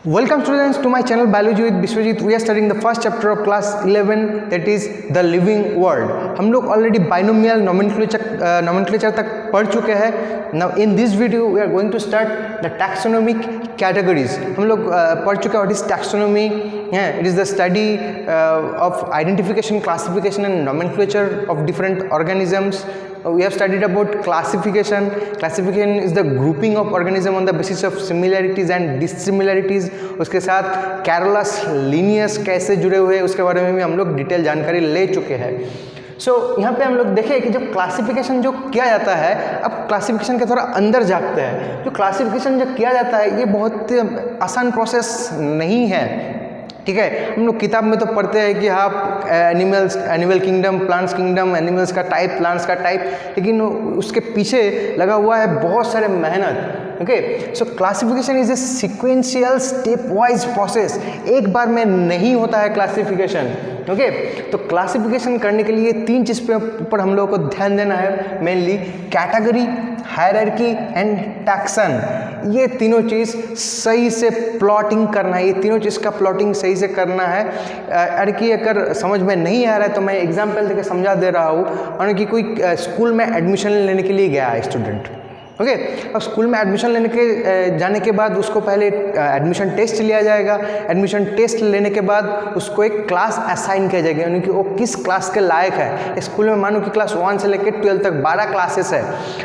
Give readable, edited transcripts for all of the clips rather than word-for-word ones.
Welcome students to my channel Biology with Biswajit. We are studying the first chapter of class 11, that is the living world. हम लोग already binomial nomenclature तक पढ़ चुके हैं. Now in this video we are going to start the taxonomic categories. हम लोग पढ़ चुके हैं what is taxonomy. It is the study of identification, classification and nomenclature of different organisms. We have studied about classification. Classification is the grouping of organism on the basis of similarities and dissimilarities. उसके साथ Carolus Linnaeus कैसे जुड़े हुए हैं उसके बारे में भी हम लोग डिटेल जानकारी ले चुके हैं. यहाँ पे हम लोग देखें कि जो क्लासिफिकेशन जो किया जाता है, अब क्लासिफिकेशन के थोड़ा अंदर जाते हैं. जो क्लासिफिकेशन जो किया जाता है ये बहुत आसान प्रोसेस नहीं है. ठीक है, हम लोग किताब में तो पढ़ते हैं कि हाँ animals, animal kingdom, plants kingdom, animals का टाइप, प्लांट्स का टाइप, लेकिन उसके पीछे लगा हुआ है बहुत सारे मेहनत. Okay, so classification is a sequential step wise process. एक बार में नहीं होता है क्लासिफिकेशन. ओके, तो क्लासिफिकेशन करने के लिए तीन चीज़ पे ऊपर हम लोगों को ध्यान देना है mainly: category, hierarchy and taxon. ये तीनों चीज़ सही से प्लॉटिंग करना है. ये तीनों चीज़ का प्लॉटिंग सही से करना है. अर्की अगर समझ में नहीं आ रहा है तो मैं एग्जाम्पल देकर समझा दे रहा हूँ. और कि कोई स्कूल में एडमिशन लेने के लिए गया है स्टूडेंट. ओके, अब स्कूल में एडमिशन लेने के जाने के बाद उसको पहले एडमिशन टेस्ट लिया जाएगा. एडमिशन टेस्ट लेने के बाद उसको एक क्लास असाइन किया जाएगा, यानी कि वो किस क्लास के लायक है. स्कूल में मानो कि क्लास 1 से लेकर 12 तक 12 क्लासेस है.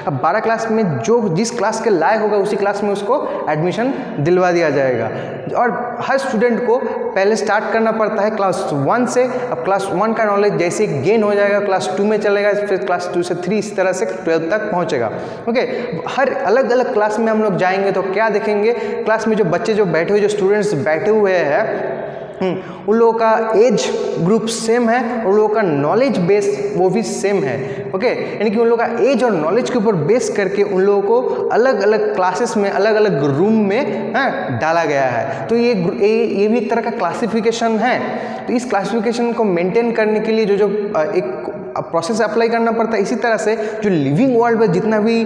अब 12 क्लास में जो जिस क्लास के लायक होगा उसी क्लास में उसको एडमिशन दिलवा दिया जाएगा. और हर स्टूडेंट को पहले स्टार्ट करना पड़ता है क्लास 1 से. अब क्लास 1 का नॉलेज जैसे ही गेन हो जाएगा क्लास 2 में चलेगा, फिर क्लास 2 से 3 इस तरह से 12 तक पहुँचेगा. ओके, हर अलग अलग क्लास में हम लोग जाएंगे तो क्या देखेंगे, क्लास में जो बच्चे जो बैठे हुए, जो स्टूडेंट्स बैठे हुए हैं, उन लोगों का एज ग्रुप सेम है और उन लोगों का नॉलेज बेस वो भी सेम है. ओके, यानी कि उन लोगों का एज और नॉलेज के ऊपर बेस करके उन लोगों को अलग अलग क्लासेस में, अलग अलग रूम में डाला गया है. तो ये भी एक तरह का क्लासिफिकेशन है. तो इस क्लासिफिकेशन को मेंटेन करने के लिए जो एक प्रोसेस अप्लाई करना पड़ता है. इसी तरह से जो लिविंग वर्ल्ड में जितना भी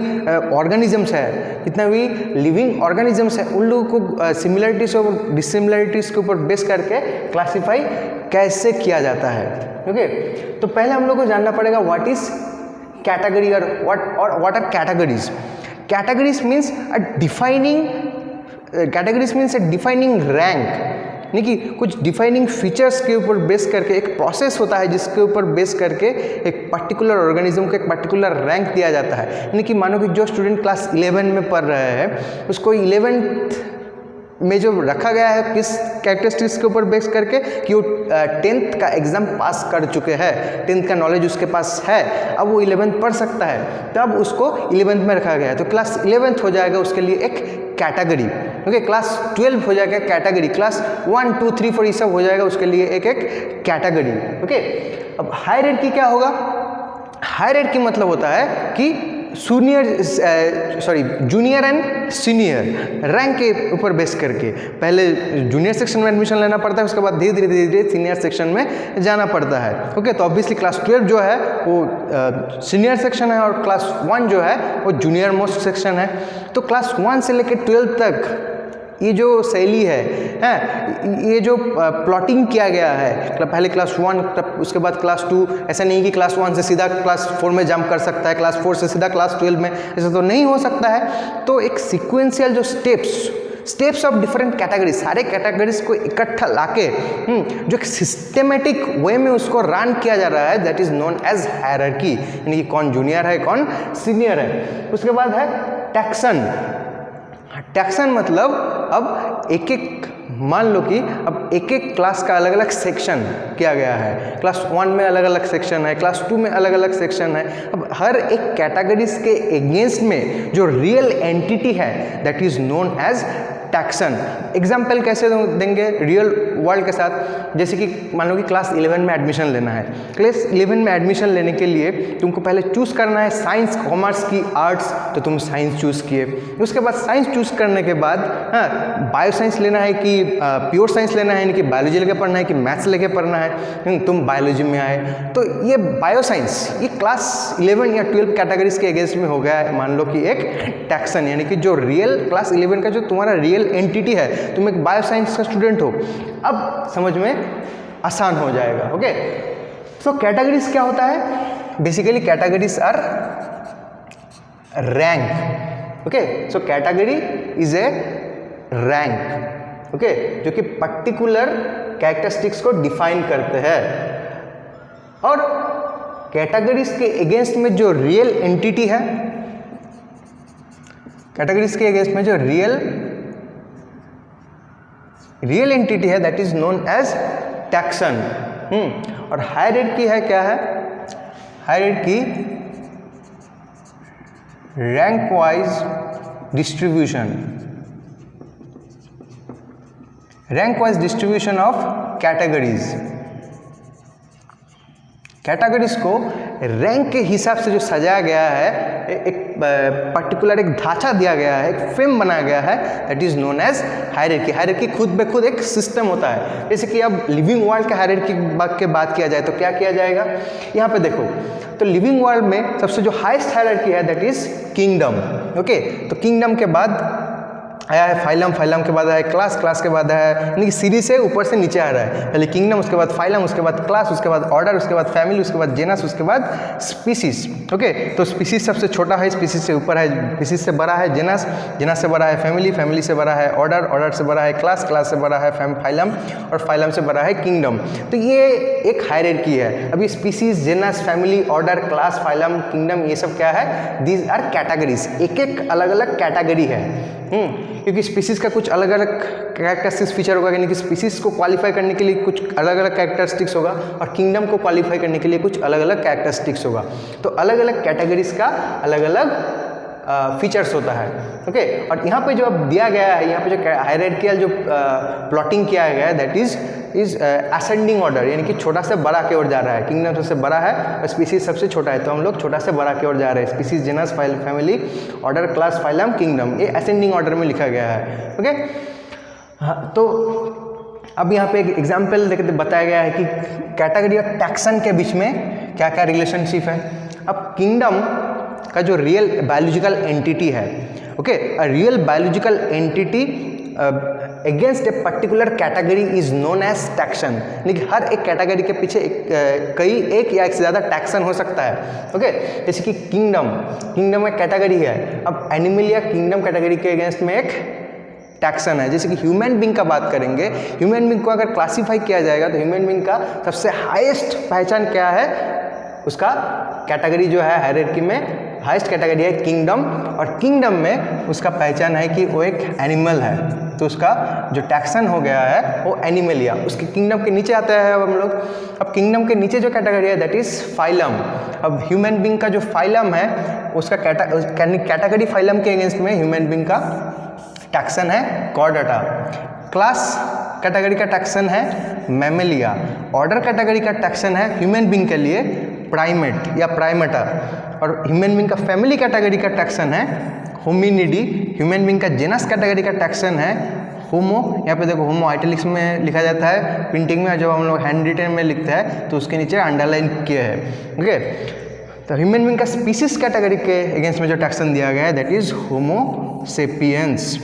ऑर्गेनिजम्स है, जितना भी लिविंग ऑर्गेनिजम्स है, उन लोगों को सिमिलरिटीज और डिसिमिलरिटीज के ऊपर बेस करके क्लासिफाई कैसे किया जाता है. ओके, तो पहले हम लोग को जानना पड़ेगा व्हाट इज कैटेगरी और what are categories. Categories means a defining rank, यानी कि कुछ डिफाइनिंग फीचर्स के ऊपर बेस करके एक प्रोसेस होता है जिसके ऊपर बेस करके एक पर्टिकुलर ऑर्गेनिज्म को एक पर्टिकुलर रैंक दिया जाता है. यानी कि मानो कि जो स्टूडेंट क्लास 11 में पढ़ रहे हैं उसको 11th में जो रखा गया है किस कैरेक्टरिस्टिक्स के ऊपर बेस करके कि वो 10th का एग्ज़ाम पास कर चुके हैं, 10th का नॉलेज उसके पास है, अब वो 11th पढ़ सकता है, तब उसको 11th में रखा गया है. तो क्लास 11th हो जाएगा उसके लिए एक कैटेगरी. ओके, क्लास 12 हो जाएगा कैटेगरी, क्लास 1, 2, 3, 4 ये सब हो जाएगा उसके लिए एक कैटेगरी. ओके, अब हायरार्की क्या होगा? हायरार्की मतलब होता है कि जूनियर एंड सीनियर रैंक के ऊपर बेस करके पहले जूनियर सेक्शन में एडमिशन लेना पड़ता है, उसके बाद धीरे धीरे सीनियर सेक्शन में जाना पड़ता है. ओके, तो ऑब्वियसली क्लास 12 जो है वो सीनियर सेक्शन है और क्लास 1 जो है वो जूनियर मोस्ट सेक्शन है. तो क्लास 1 से लेकर 12 तक ये जो शैली है, ये जो प्लॉटिंग किया गया है, पहले क्लास 1 तब उसके बाद क्लास 2, ऐसा नहीं कि क्लास 1 से सीधा क्लास 4 में जंप कर सकता है, क्लास 4 से सीधा क्लास 12 में, ऐसा तो नहीं हो सकता है. तो एक सीक्वेंशियल जो स्टेप्स ऑफ डिफरेंट कैटेगरीज, सारे कैटेगरीज को इकट्ठा लाके जो एक सिस्टमेटिक वे में उसको रन किया जा रहा है, that is known as hierarchy. यानी कि कौन जूनियर है कौन सीनियर है. उसके बाद है टैक्सन. टैक्सन मतलब अब एक मान लो कि अब एक क्लास का अलग अलग सेक्शन किया गया है. क्लास 1 में अलग अलग सेक्शन है, क्लास 2 में अलग अलग सेक्शन है. अब हर एक कैटेगरीज के अगेंस्ट में जो रियल एंटिटी है that is known as taxon. Example कैसे देंगे रियल वर्ल्ड के साथ, जैसे कि मान लो कि क्लास 11 में एडमिशन लेना है. क्लास 11 में एडमिशन लेने के लिए तुमको पहले चूज़ करना है साइंस, कॉमर्स की आर्ट्स, तो तुम साइंस चूज़ किए. उसके बाद साइंस चूज़ करने के बाद बायो साइंस लेना है कि प्योर साइंस लेना है, यानी कि बायोलॉजी लेके पढ़ना है कि मैथ्स लेके पढ़ना है, तुम बायोलॉजी में आए. तो ये बायो साइंस ये क्लास 11 या 12 कैटेगरीज के अगेंस्ट में हो गया है मान लो कि एक टैक्सन, यानी कि जो रियल क्लास 11 का जो तुम्हारा रियल रियल एंटिटी है, तुम एक बायो साइंस का स्टूडेंट हो, अब समझ में आसान हो जाएगा। ओके, सो कैटेगरीज क्या होता है? Basically categories are rank. Okay, so category is a rank, okay, जो कि पर्टिकुलर कैरेक्टरिस्टिक्स को डिफाइन करते हैं। और कैटेगरीज के अगेंस्ट में जो रियल एंटिटी है, कैटेगरीज के अगेंस्ट में जो रियल एंटिटी है, that is known as taxon. और हायरार्की है, क्या है? Hierarchy rank wise distribution, rank wise distribution of categories. Categories को रैंक के हिसाब से जो सजाया गया है, एक पर्टिकुलर एक ढांचा दिया गया है, एक फ्रेम बनाया गया है, that is known as hierarchy. Hierarchy खुद ब खुद एक सिस्टम होता है। जैसे कि अब लिविंग वर्ल्ड के हायरार्की के बात किया जाए तो क्या किया जाएगा? यहाँ पे देखो, तो लिविंग वर्ल्ड में सबसे जो हाईएस्ट हायरार्की है दैट इज किंगडम। ओके, तो किंगडम के बाद आया है फाइलम, फाइलम के बाद आया है क्लास, क्लास के बाद है, यानी कि सीरीज से ऊपर से नीचे आ रहा है। पहले किंगडम, उसके बाद फाइलम, उसके बाद क्लास, उसके बाद ऑर्डर, उसके बाद फैमिली, उसके बाद जेनस, उसके बाद स्पीसीज। ओके, तो स्पीसीज सबसे छोटा है, स्पीसीज से ऊपर है, स्पीसीज से बड़ा है जेनस, जेनस से बड़ा है फैमिली, फैमिली से बड़ा है ऑर्डर, ऑर्डर से बड़ा है क्लास, क्लास से बड़ा है फाइलम, और फाइलम से बड़ा है किंगडम। तो ये एक हायरार्की है। अभी species, genus, family, order, class, phylum, kingdom, ये सब क्या है? These are categories. एक एक अलग अलग कैटेगरी है। क्योंकि स्पीसीज का कुछ अलग अलग कैरेक्टरिस्टिक्स फीचर होगा, यानी कि स्पीसीज को क्वालिफाई करने के लिए कुछ अलग अलग कैरेक्टरिस्टिक्स होगा, और किंगडम को क्वालिफाई करने के लिए कुछ अलग अलग कैरेक्टरिस्टिक्स होगा। तो अलग अलग कैटेगरीज का अलग अलग फीचर्स होता है। ओके, और यहाँ पे जो अब दिया गया है, यहाँ पे जो हायरार्कियल जो प्लॉटिंग किया गया है, दैट इज असेंडिंग ऑर्डर, यानी कि छोटा से बड़ा की ओर जा रहा है। किंगडम सबसे बड़ा है और स्पीसीज सबसे छोटा है, तो हम लोग छोटा से बड़ा की ओर जा रहे हैं। Species, genus, family, order, class, phylum, kingdom, ये असेंडिंग ऑर्डर में लिखा गया है। ओके, हाँ, तो अब यहाँ पे एक एग्जाम्पल देकर बताया गया है कि कैटेगरी और टैक्सन के बीच में क्या क्या रिलेशनशिप है। अब किंगडम का जो रियल बायोलॉजिकल एंटिटी है, okay, a real biological entity against a particular category is known as taxon. यानी कि हर एक कैटेगरी के पीछे एक या एक से ज़्यादा टैक्सन हो सकता है। ओके, जैसे कि किंगडम, किंगडम एक कैटेगरी है। अब एनिमल या किंगडम कैटेगरी के अगेंस्ट में एक टैक्सन है। जैसे कि ह्यूमन बींग का बात करेंगे, ह्यूमन बींग को अगर क्लासीफाई किया जाएगा तो ह्यूमन बींग का सबसे हाईएस्ट पहचान क्या है? उसका कैटेगरी जो है हायरार्की में हाईएस्ट कैटेगरी है किंगडम, और किंगडम में उसका पहचान है कि वो एक एनिमल है, तो उसका जो टैक्सन हो गया है वो एनिमलिया। उसके किंगडम के नीचे आता है अब हम लोग। अब किंगडम के नीचे जो कैटेगरी है दैट इज फाइलम। अब ह्यूमन बींग का जो फाइलम है उसका कैटेगरी फाइलम के अगेंस्ट में ह्यूमन बींग का टैक्सन है कॉर्डेटा। क्लास कैटेगरी का टैक्सन है मैमेलिया। ऑर्डर कैटेगरी का टैक्सन है ह्यूमन बींग के लिए प्राइमेट या प्राइमेटा। और ह्यूमन बींग का फैमिली कैटेगरी का टैक्सन है होमिनिडी। ह्यूमन बींग का जेनस कैटेगरी का टैक्सन है होमो। यहाँ पे देखो होमो आइटलिक्स में लिखा जाता है, प्रिंटिंग में जब हम लोग हैंड रिटन में लिखते हैं तो उसके नीचे अंडरलाइन किया है। ओके, तो ह्यूमन बींग का स्पीसीज कैटेगरी के अगेंस्ट में जो टैक्सन दिया गया है that is homo sapiens.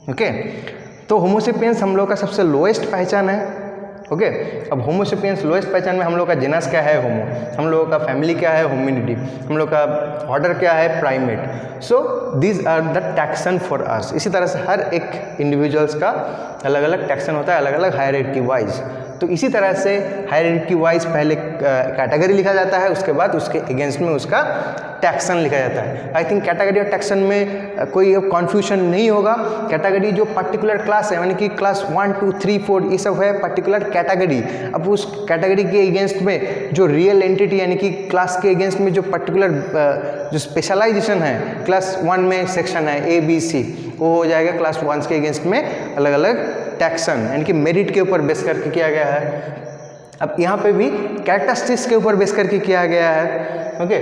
Okay, तो होमो सेपियंस हम लोग का सबसे लोएस्ट पहचान है। ओके, अब होमो सेपियंस लोएस्ट पहचान में हम लोग का जेनस क्या है? होमो। हम लोगों का फैमिली क्या है? होमिनिडी। हम लोग का ऑर्डर क्या है? Primate. So these are the taxon for us. इसी तरह से हर एक इंडिविजुअल्स का अलग अलग टैक्सन होता है, अलग अलग हायरार्की वाइज। तो इसी तरह से हायरार्की वाइज पहले कैटेगरी लिखा जाता है, उसके बाद उसके अगेंस्ट में उसका टैक्सन लिखा जाता है। आई थिंक कैटेगरी और टैक्सन में कोई कन्फ्यूजन नहीं होगा। कैटेगरी जो पर्टिकुलर क्लास है, यानी कि क्लास 1, 2, 3, 4 ये सब है पर्टिकुलर कैटेगरी। अब उस कैटेगरी के अगेंस्ट में जो रियल एंटिटी यानी कि क्लास के अगेंस्ट में जो पर्टिकुलर जो स्पेशलाइजेशन है, क्लास 1 में सेक्शन है ABC, वो हो जाएगा क्लास 1 के अगेंस्ट में अलग अलग टैक्सन, यानी कि मेरिट के ऊपर बेस करके किया गया है। अब यहाँ पे भी कैरेक्टरिस्टिक्स के ऊपर बेस करके किया गया है। ओके,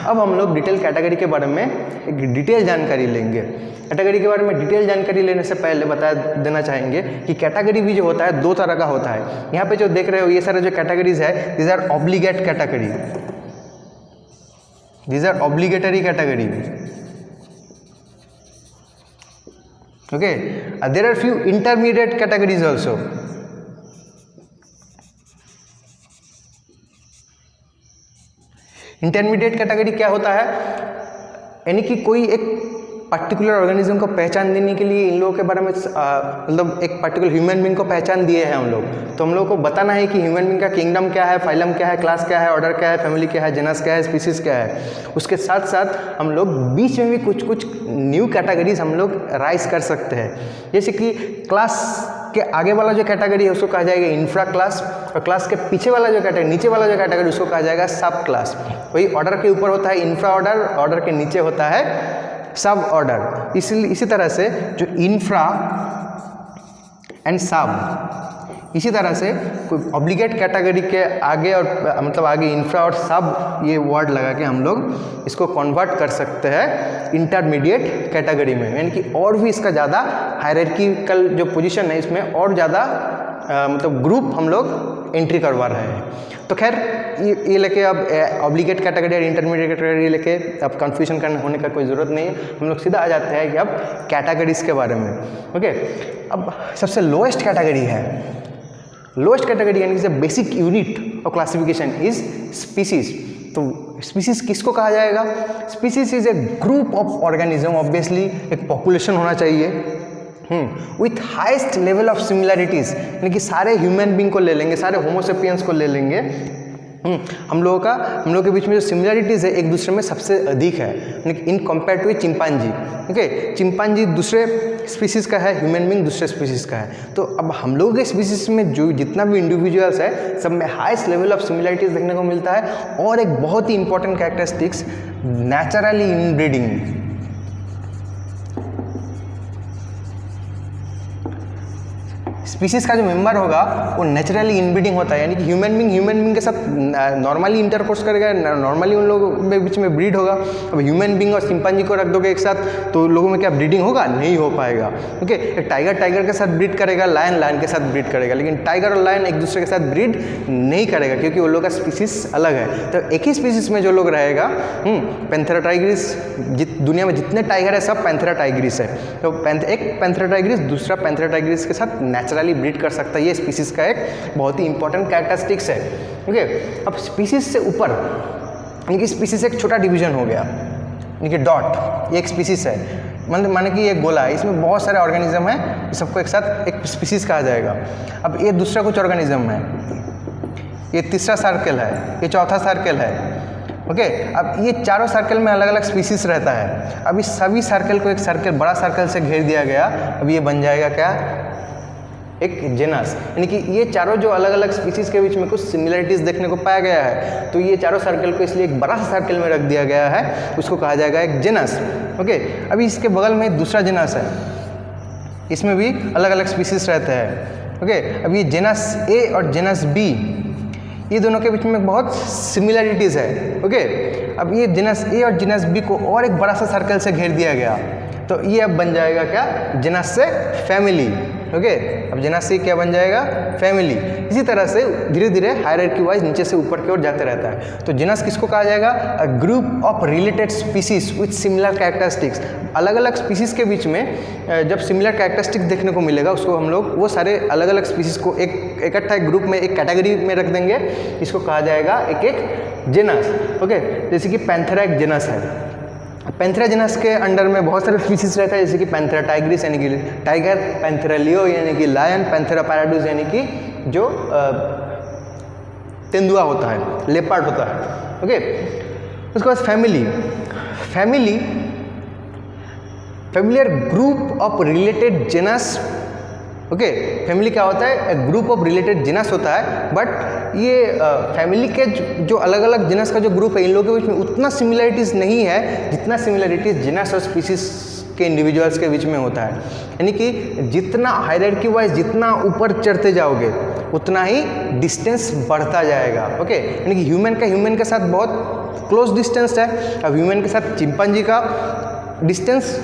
अब हम लोग डिटेल कैटेगरी के बारे में एक डिटेल जानकारी लेंगे। कैटेगरी के बारे में डिटेल जानकारी लेने से पहले बता देना चाहेंगे कि कैटेगरी भी जो होता है 2 तरह का होता है। यहाँ पे जो देख रहे हो ये सारे जो कैटेगरीज है, these are obligate category, these are obligatory category. Okay, there are few intermediate categories also. Intermediate category क्या होता है, यानी कि कोई एक पर्टिकुलर ऑर्गेनिज्म को पहचान देने के लिए इन लोगों के बारे में मतलब एक पर्टिकुलर ह्यूमन बीइंग को पहचान दिए हैं हम लोग, तो हम लोग को बताना है कि ह्यूमन बीइंग का किंगडम क्या है, फाइलम क्या है, क्लास क्या है, ऑर्डर क्या है, फैमिली क्या है, जेनस क्या है, स्पीसीज क्या है। उसके साथ साथ हम लोग बीच में भी कुछ कुछ न्यू कैटेगरीज हम लोग राइज कर सकते हैं। जैसे कि क्लास के आगे वाला जो कैटेगरी है उसको कहा जाएगा इंफ्रा क्लास, और क्लास के पीछे वाला जो कैटेगरी, नीचे वाला जो कैटेगरी उसको कहा जाएगा सब क्लास। वही ऑर्डर के ऊपर होता है इंफ्रा ऑर्डर, ऑर्डर के नीचे होता है सब ऑर्डर। इसी तरह से जो इंफ्रा एंड सब, इसी तरह से कोई ऑब्लिगेट कैटेगरी के आगे और मतलब आगे इंफ्रा और सब ये वर्ड लगा के हम लोग इसको कन्वर्ट कर सकते हैं इंटरमीडिएट कैटेगरी में, यानी कि और भी इसका ज़्यादा हायरार्किकल जो पोजीशन है इसमें और ज़्यादा मतलब ग्रुप हम लोग एंट्री करवा रहे हैं। तो खैर ये लेके अब ऑब्लिगेट कैटेगरी और इंटरमीडिएट कैटेगरी लेके अब कंफ्यूजन करने होने का कोई ज़रूरत नहीं है, हम लोग सीधा आ जाते हैं कि अब कैटेगरीज के बारे में। ओके, अब सबसे लोएस्ट कैटेगरी है, लोएस्ट कैटेगरी यानी कि basic unit of classification is species. तो स्पीसीज किसको कहा जाएगा? Species is a group of organism, obviously एक पॉपुलेशन होना चाहिए with heist level of similarities, यानी कि सारे ह्यूमन बीइंग को ले लेंगे, सारे होमोसेपियंस को ले लेंगे, हम लोगों के बीच में जो सिमिलैरिटीज है एक दूसरे में सबसे अधिक है in compare to chimpanzee. Okay, chimpanzee दूसरे स्पीसीज का है, ह्यूमन बीइंग दूसरे स्पीसीज का है। तो अब हम लोगों के स्पीसीज में जो जितना भी इंडिविजुअल्स है सब में हाईएस्ट लेवल ऑफ सिमिलैरिटीज देखने को मिलता है, और एक बहुत ही important characteristics naturally inbreeding. Species का जो मेंबर होगा वो नेचुरली इनब्रीडिंग होता है, यानी कि ह्यूमन बीइंग के साथ नॉर्मली इंटरकोर्स करेगा, नॉर्मली उन लोगों के बीच में ब्रीड होगा। अब ह्यूमन बीइंग और चिंपांजी को रख दोगे एक साथ तो लोगों में क्या ब्रीडिंग होगा? नहीं हो पाएगा। ओके, एक टाइगर के साथ ब्रीड करेगा, लायन के साथ ब्रीड करेगा, लेकिन टाइगर और लायन एक दूसरे के साथ ब्रीड नहीं करेगा क्योंकि वो लोग का स्पीसीज अलग है। तो एक ही स्पीसीज में जो लोग रहेगा पैंथेरा टाइग्रिस, दुनिया में जितने टाइगर है सब पैंथेरा टाइग्रिस है, तो एक पैंथेरा टाइग्रिस दूसरा पैंथेरा टाइग्रिस के साथ नेचुरली ब्रीड कर सकता है। ये स्पीसीज का एक बहुत ही इंपॉर्टेंट कैरेक्टरिस्टिक्स है। ओके, अब स्पीसीज से ऊपर यानी कि स्पीसीज एक छोटा डिवीजन हो गया, यानी कि डॉट, ये एक स्पीसीज है, माने कि ये गोला है, इसमें बहुत सारे ऑर्गेनिज्म है, सबको एक साथ एक स्पीसीज कहा जाएगा। अब ये दूसरा कुछ ऑर्गेनिज्म है, ये तीसरा सर्कल है, ये चौथा सर्कल है। ओके, अब ये चारों सर्कल में अलग अलग स्पीसीज रहता है। अब इस सभी सर्कल को एक सर्कल, बड़ा सर्कल से घेर दिया गया। अब ये बन जाएगा क्या? एक जेनस, यानी कि ये चारों जो अलग अलग स्पीसीज के बीच में कुछ सिमिलरिटीज देखने को पाया गया है, तो ये चारों सर्कल को इसलिए एक बड़ा सा सर्कल में रख दिया गया है, उसको कहा जाएगा एक जेनस। ओके, अभी इसके बगल में दूसरा जेनस है, इसमें भी अलग अलग स्पीसीज रहते हैं। ओके, अब ये जेनस ए और जेनस बी, ये दोनों के बीच में बहुत सिमिलरिटीज़ है। ओके, अब ये जेनस ए और जेनस बी को और एक बड़ा सा सर्कल से घेर दिया गया, तो ये अब बन जाएगा क्या? जेनस से फैमिली। ओके, अब जेनस से क्या बन जाएगा? फैमिली। इसी तरह से धीरे धीरे हायरार्की वाइज नीचे से ऊपर की ओर जाते रहता है। तो जेनस किसको कहा जाएगा? A group of related species with similar characteristics. अलग अलग स्पीसीज के बीच में जब सिमिलर कैरेक्टरिस्टिक्स देखने को मिलेगा, उसको हम लोग वो सारे अलग अलग स्पीसीज को एक इकट्ठा एक ग्रुप में, एक कैटेगरी में रख देंगे, इसको कहा जाएगा एक जेनस। ओके, जैसे कि पैंथेरा एक जेनस है। पैंथेरा जेनस के अंडर में बहुत सारे स्पीसीज रहता है, जैसे कि पैंथेरा टाइग्रिस यानी कि टाइगर, पैंथेरा लियो यानी कि लायन, पैंथेरा पैराडूस यानी कि जो तेंदुआ होता है, लेपर्ड होता है। ओके, उसके बाद familiar group of related genus. Okay, family क्या होता है? एक ग्रुप ऑफ रिलेटेड जेनस होता है, बट ये फैमिली के जो अलग अलग जेनस का जो ग्रुप है, इन लोगों के बीच में उतना सिमिलरिटीज़ नहीं है जितना सिमिलरिटीज़ जेनस और स्पीसीज के इंडिविजुअल्स के बीच में होता है। यानी कि जितना हायरार्की वाइज जितना ऊपर चढ़ते जाओगे उतना ही डिस्टेंस बढ़ता जाएगा। ओके, यानी कि ह्यूमन के साथ बहुत क्लोज डिस्टेंस है। अब ह्यूमन के साथ चिंपांजी का डिस्टेंस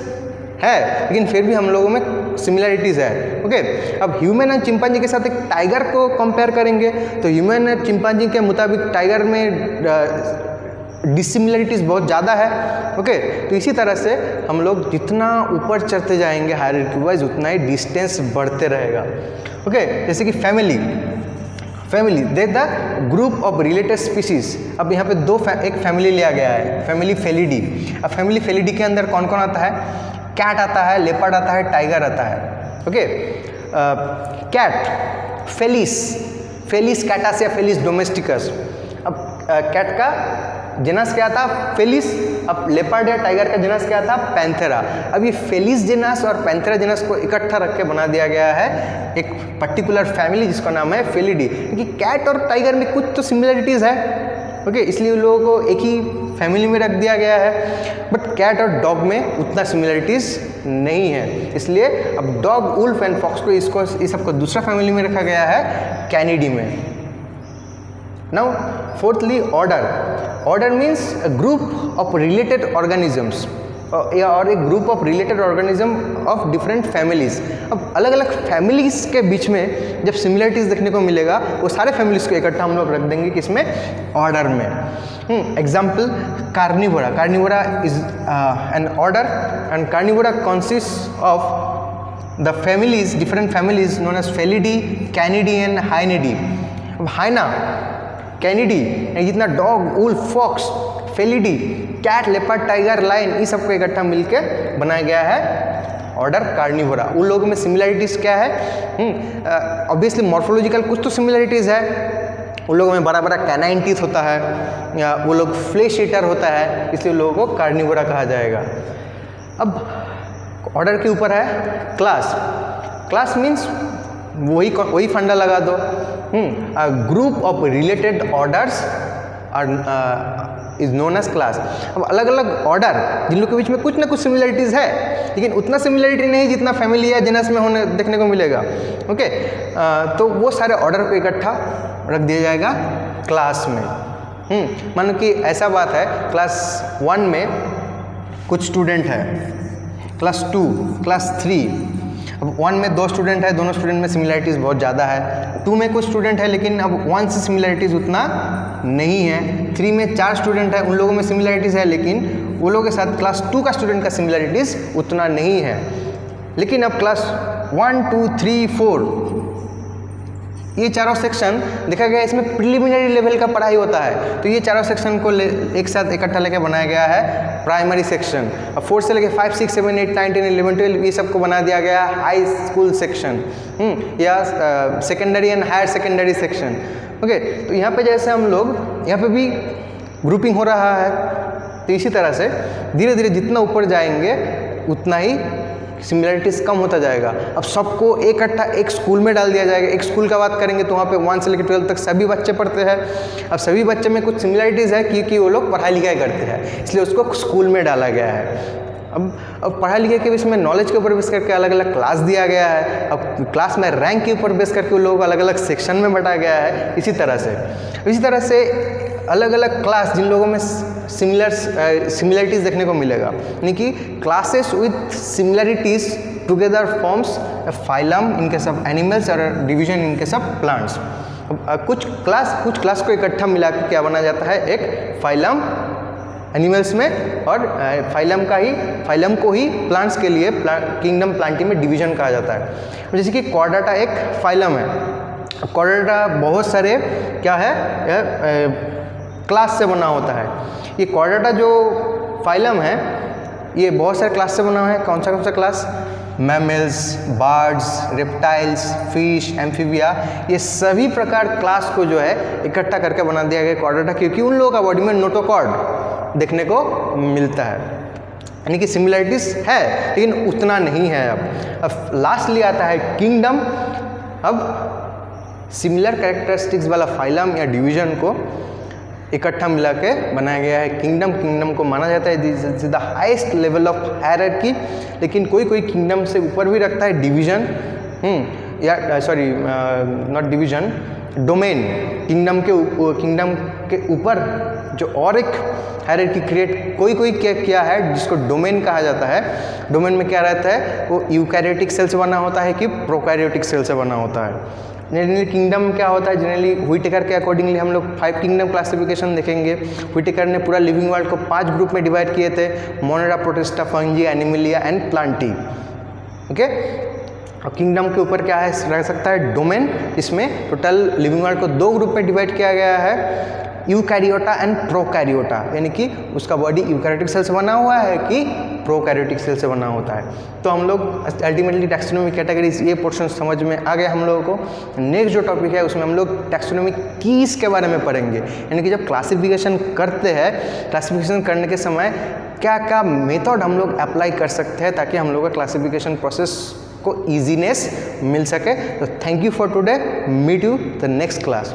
है, लेकिन फिर भी हम लोगों में सिमिलरिटीज़ है। ओके, अब ह्यूमन और चिंपांजी के साथ एक टाइगर को कंपेयर करेंगे, तो ह्यूमन और चिंपांजी के मुताबिक टाइगर में डिसिमिलरिटीज़ बहुत ज़्यादा है। ओके, तो इसी तरह से हम लोग जितना ऊपर चढ़ते जाएंगे हायरार्की वाइज उतना ही डिस्टेंस बढ़ते रहेगा। ओके, जैसे कि family they the group of related species. अब यहाँ पे एक फैमिली लिया गया है, फैमिली फेलिडी। अब फैमिली फेलिडी के अंदर कौन कौन आता है? कैट आता है, लेपर्ड आता है, टाइगर आता है। ओके, कैट फेलिस कैटास या फेलिस डोमेस्टिकस। अब कैट का जेनस क्या था? फेलिस। अब लेपर्ड या टाइगर का जेनस क्या था? पैंथेरा। अब ये फेलिस जेनस और पैंथेरा जेनस को इकट्ठा रख के बना दिया गया है एक पर्टिकुलर फैमिली जिसका नाम है फेलिडी, क्योंकि कैट और टाइगर में कुछ तो सिमिलरिटीज़ है। ओके, इसलिए उन लोगों को एक ही फैमिली में रख दिया गया है। बट कैट और डॉग में उतना सिमिलरिटीज़ नहीं है, इसलिए अब डॉग, वुल्फ एंड फॉक्स को इस सबको दूसरा फैमिली में रखा गया है, कैनिडी में। Now fourthly, order means a group of related organisms और एक group of related organism of different families. अब अलग अलग फैमिलीज के बीच में जब सिमिलरिटीज़ देखने को मिलेगा वो सारे फैमिलीज को इकट्ठा हम लोग रख देंगे किसमें? ऑर्डर में। Example, carnivora is an order and carnivora consist of the families, different families known as felidae, canidae and hyaenidae. अब हाइना, कैनिडी, जितना dog, wolf, fox, felidae, cat, leopard, tiger, lion, ये सबको इकट्ठा मिलके बनाया गया है ऑर्डर कार्निवोरा। उन लोगों में सिमिलरिटीज़ क्या है? ऑब्वियसली मॉर्फोलॉजिकल कुछ तो सिमिलरिटीज़ है। उन लोगों में बड़ा बड़ा कैनाइन टीथ होता है, या वो लोग फ्लेश ईटर होता है, इसलिए उन लोगों को कार्निवोरा कहा जाएगा। अब ऑर्डर के ऊपर है क्लास मीन्स वही फंडा लगा दो। Group of related orders is known as class. अब अलग अलग ऑर्डर जिन लोग के बीच में कुछ ना कुछ सिमिलरिटीज़ है, लेकिन उतना सिमिलरिटी नहीं जितना फैमिली या जेनस में होने देखने को मिलेगा। ओके, तो वो सारे ऑर्डर को इकट्ठा रख दिया जाएगा क्लास में। मानो कि ऐसा बात है, क्लास 1 में कुछ स्टूडेंट है, क्लास 2, क्लास 3। अब 1 में 2 स्टूडेंट है, दोनों स्टूडेंट में सिमिलरिटीज़ बहुत ज़्यादा है। 2 में कुछ स्टूडेंट है लेकिन अब 1 से सिमिलरिटीज़ उतना नहीं है। 3 में 4 स्टूडेंट है, उन लोगों में सिमिलरिटीज़ है, लेकिन वो लोगों के साथ क्लास 2 का स्टूडेंट का सिमिलरिटीज़ उतना नहीं है। लेकिन अब क्लास 1, 2, 3, 4 ये चारों सेक्शन देखा गया, इसमें प्रिलिमिनरी लेवल का पढ़ाई होता है, तो ये चारों सेक्शन को एक साथ इकट्ठा लेके बनाया गया है प्राइमरी सेक्शन। अब 4 से लेके 5, 6, 7, 8, 9, 10, 11, 12 ये सबको बना दिया गया हाई स्कूल सेक्शन या secondary and higher secondary section. Okay, तो यहाँ पे जैसे हम लोग यहाँ पे भी ग्रुपिंग हो रहा है, तो इसी तरह से धीरे धीरे जितना ऊपर जाएंगे उतना ही सिमिलरिटीज़ कम होता जाएगा। अब सबको इकट्ठा एक स्कूल में डाल दिया जाएगा। एक स्कूल का बात करेंगे तो वहाँ पे 1 से लेकर 12 तक सभी बच्चे पढ़ते हैं। अब सभी बच्चे में कुछ सिमिलरिटीज़ है क्योंकि वो लोग पढ़ाई लिखाई करते हैं, इसलिए उसको स्कूल में डाला गया है। अब पढ़ाई लिखाई के बीच में नॉलेज के ऊपर बेस करके अलग अलग क्लास दिया गया है। अब क्लास में रैंक के ऊपर बेस करके उन लोगों को अलग अलग सेक्शन में बांटा गया है। इसी तरह से अलग अलग क्लास जिन लोगों में सिमिलरिटीज़ देखने को मिलेगा, यानी कि classes with similarities together forms a phylum in case of animals और division in case of plants. कुछ क्लास को इकट्ठा मिला के क्या बना जाता है? एक फाइलम एनिमल्स में, और फाइलम को ही प्लांट्स के लिए किंगडम प्लांटी में डिवीजन कहा जाता है। जैसे कि कॉर्डाटा एक फाइलम है। कॉर्डाटा बहुत सारे क्या है क्लास से बना होता है। ये कॉर्डाटा जो फाइलम है ये बहुत सारे क्लास से बना है। कौन सा class? Mammals, birds, reptiles, fish, amphibia, ये सभी प्रकार क्लास को जो है इकट्ठा करके बना दिया गया कॉर्डाटा, क्योंकि उन लोगों का बॉडी में नोटोकॉर्ड देखने को मिलता है। यानी कि सिमिलरिटीज़ है लेकिन उतना नहीं है। अब लास्टली आता है किंगडम। अब सिमिलर कैरेक्टरिस्टिक्स वाला फाइलम या डिवीजन को इकट्ठा मिला के बनाया गया है किंगडम को माना जाता है this is the highest level of hierarchy. लेकिन कोई किंगडम से ऊपर भी रखता है डिवीजन, या sorry not division, domain, kingdom के ऊपर जो और एक हायरार्की क्रिएट कोई किया है जिसको डोमेन कहा जाता है। डोमेन में क्या रहता है, वो यूकैरियोटिक सेल से बना होता है कि प्रोकैरियोटिक सेल से बना होता है। जनरली किंगडम क्या होता है, जनरली व्हिटेकर के अकॉर्डिंगली हम लोग 5 किंगडम क्लासिफिकेशन देखेंगे। व्हिटेकर ने पूरा लिविंग वर्ल्ड को 5 ग्रुप में डिवाइड किए थे, Monera, protista, fungi, Animalia and Plantae. Okay, और किंगडम के ऊपर क्या है रह सकता है, डोमेन, इसमें टोटल लिविंग वर्ल्ड को 2 ग्रुप में डिवाइड किया गया है, यूकैरियोटा एंड प्रोकैरियोटा, यानी कि उसका बॉडी यूकैरियोटिक सेल से बना हुआ है कि प्रोकैरियोटिक सेल से बना होता है। तो हम लोग अल्टीमेटली टैक्सोनॉमी कैटेगरीज ये पोर्शन समझ में आ गया हम लोगों को। नेक्स्ट जो टॉपिक है उसमें हम लोग टैक्सोनॉमी कीज के बारे में पढ़ेंगे, यानी कि जब क्लासिफिकेशन करते हैं, क्लासिफिकेशन करने के समय क्या क्या मेथड हम लोग अप्लाई कर सकते हैं ताकि हम लोग का क्लासिफिकेशन प्रोसेस को ईजीनेस मिल सके। तो thank you for today, meet you the next class.